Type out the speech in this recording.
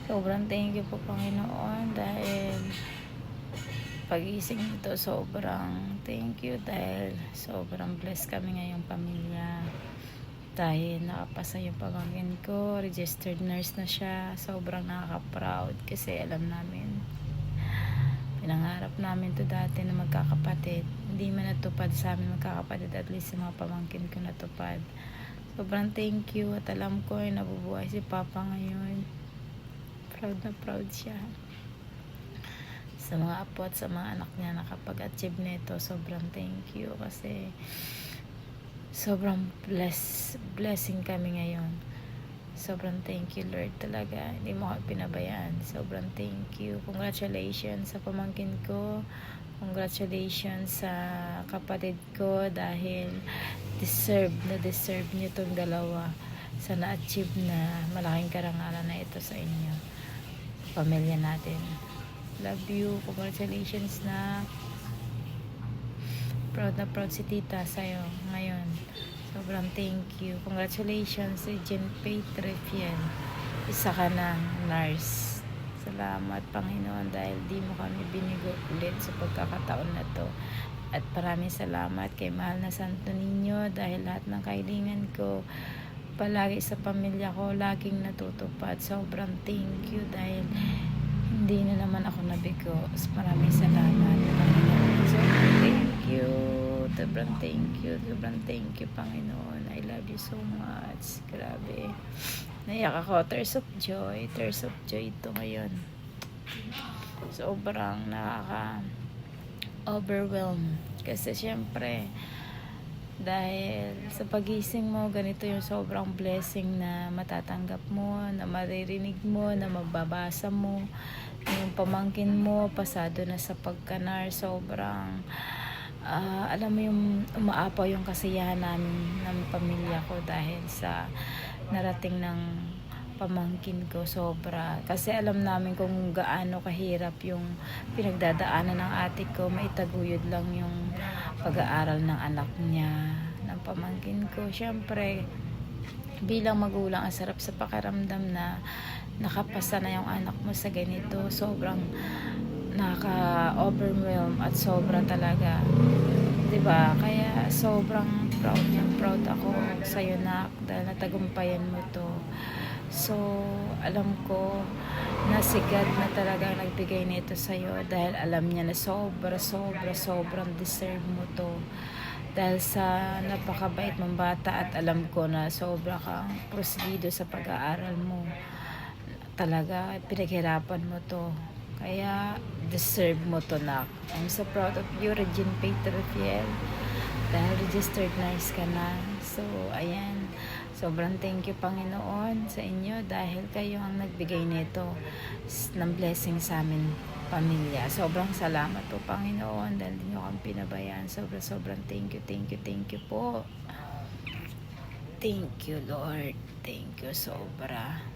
Sobrang thank you po, Panginoon, dahil pagising nito, sobrang thank you dahil sobrang blessed kami ngayong pamilya. Dahil nakapasa yung pamangkin ko, registered nurse na siya. Sobrang nakaka-proud kasi alam namin, pinangarap namin to dati na magkakapatid. Hindi man natupad sa amin magkakapatid, at least sa mga pamangkin ko natupad. Sobrang thank you, at alam ko ay nabubuhay si Papa ngayon. Proud na proud siya sa mga apo at sa mga anak niya nakapag-achieve nito. Sobrang thank you kasi sobrang blessing kami ngayon. Sobrang thank you, Lord, talaga. Hindi mo ako pinabayaan. Sobrang thank you. Congratulations sa pamangkin ko. Congratulations sa kapatid ko dahil deserve niyo itong dalawa sa na-achieve na malaking karangalan na ito sa inyo, pamilya natin. Love you. Congratulations na. Proud na proud si tita sa'yo ngayon. Sobrang thank you. Congratulations si Jen Petrifian. Isa ka ng nurse. Salamat, Panginoon, dahil di mo kami binigo ulit sa pagkakataon na to. At maraming salamat kay mahal na Santo Niño dahil lahat ng kahilingan ko palagi sa pamilya ko laging natutupad. Sobrang thank you dahil hindi na naman ako nabigo. Maraming salamat, Panginoon. Sobrang thank you. Sobrang thank you, Panginoon. I love you so much. Grabe. Naiyak ako. Tears of joy ito ngayon. Sobrang nakaka-overwhelm. Kasi syempre, dahil sa pagising mo, ganito yung sobrang blessing na matatanggap mo, na maririnig mo, na mababasa mo. Yung pamangkin mo pasado na sa pagkanar. Sobrang alam mo yung umaapaw yung kasiyahan namin ng pamilya ko dahil sa narating ng pamangkin ko. Sobra, kasi alam namin kung gaano kahirap yung pinagdadaanan ng ate ko. Maitaguyod lang yung pag-aaral ng anak niya, ng pamangkin ko. Syempre, bilang magulang, ang sarap sa pakiramdam na nakapasa na yung anak mo sa ganito. Sobrang nakaka-overwhelm at sobra talaga, diba? Kaya sobrang proud ako sa'yo, nak, dahil natagumpayan mo to. So alam ko na si God na talaga nagbigay nito sa'yo dahil alam niya na sobrang deserve mo to dahil sa napakabait mong bata, at alam ko na sobra kang prosedido sa pag-aaral mo. Talaga pinaghirapan mo to, kaya deserve mo to, nak. I'm so proud of you, Regine Petrifiel, dahil registered nurse ka na. So ayan, sobrang thank you, Panginoon, sa inyo dahil kayo ang nagbigay nito ng blessing sa amin, pamilya. Sobrang salamat po, Panginoon, dahil hindi nyo kami pinabayaan. Sobrang thank you po. Thank you, Lord. Thank you, sobra.